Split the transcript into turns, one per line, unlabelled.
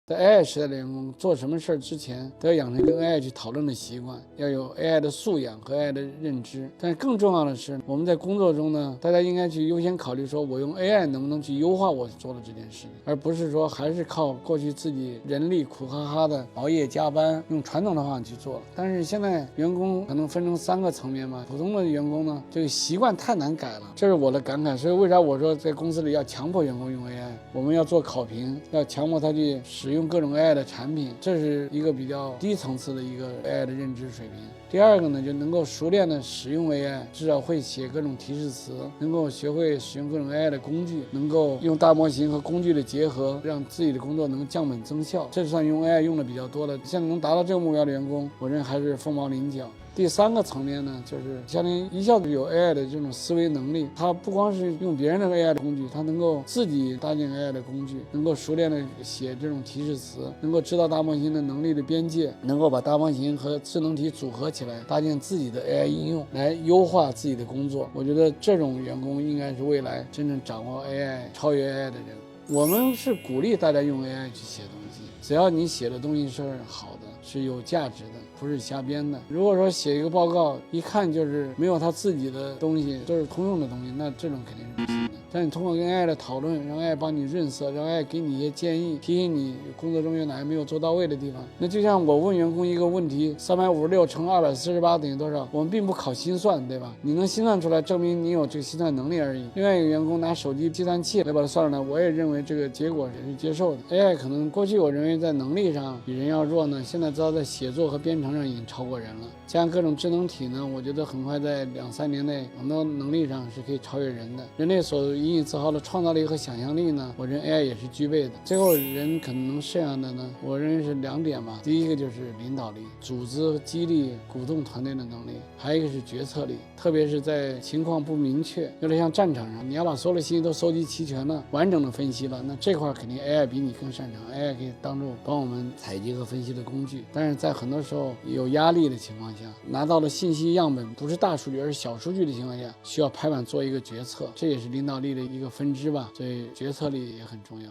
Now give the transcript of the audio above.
在 AI 时代的员工做什么事儿之前，都要养成跟 AI 去讨论的习惯，要有 AI 的素养和 AI 的认知。但是更重要的是，我们在工作中呢，大家应该去优先考虑说，我用 AI 能不能去优化我做的这件事情，而不是说还是靠过去自己人力苦哈哈的熬夜加班，用传统的方法去做。但是现在员工可能分成3个层面嘛，普通的员工呢，这个习惯太难改了，这是我的感慨。所以为啥我说在公司里要强迫员工用 AI， 我们要做考评，要强迫他去使用各种 AI 的产品，这是一个比较低层次的一个 AI 的认知水平。第二个呢，就能够熟练的使用 AI， 至少会写各种提示词，能够学会使用各种 AI 的工具，能够用大模型和工具的结合，让自己的工作能降本增效，这算用 AI 用的比较多的。现在能达到这个目标的员工，我认为还是凤毛麟角。第3个层面呢，就是相当于一下子有 AI 的这种思维能力，他不光是用别人的 AI 的工具，他能够自己搭建 AI 的工具，能够熟练的写这种提示词，能够知道大模型的能力的边界，能够把大模型和智能体组合起来，搭建自己的 AI 应用，来优化自己的工作。我觉得这种员工应该是未来真正掌握 AI、超越 AI 的人。我们是鼓励大家用 AI 去写东西，只要你写的东西是好的，是有价值的，不是瞎编的。如果说写一个报告，一看就是没有他自己的东西，都是通用的东西，那这种肯定是不行的。但你通过跟 AI 的讨论，让 AI 帮你润色，让 AI 给你一些建议，提醒你工作中有哪些没有做到位的地方。那就像我问员工一个问题，356乘248等于多少？我们并不考心算，对吧？你能心算出来，证明你有这个心算能力而已。另外一个员工拿手机计算器来把它算出来，我也认为这个结果也是接受的。AI 可能过去我认为在能力上比人要弱呢，现在知道在写作和编程上已经超过人了。加上各种智能体呢，我觉得很快在2-3年内，很多能力上是可以超越人的。人类所引以自豪的创造力和想象力呢，我认为 AI 也是具备的。最后人可能能剩下的呢，我认为是2点吧。第一个就是领导力，组织、激励、鼓动团队的能力；还有一个是决策力，特别是在情况不明确，有点像战场上，你要把所有的信息都收集齐全了，完整的分析了，那这块肯定 AI 比你更擅长 ，AI 可以帮我们采集和分析的工具。但是在很多时候有压力的情况下，拿到的信息样本不是大数据而是小数据的情况下，需要拍板做一个决策，这也是领导力的一个分支吧，所以决策力也很重要。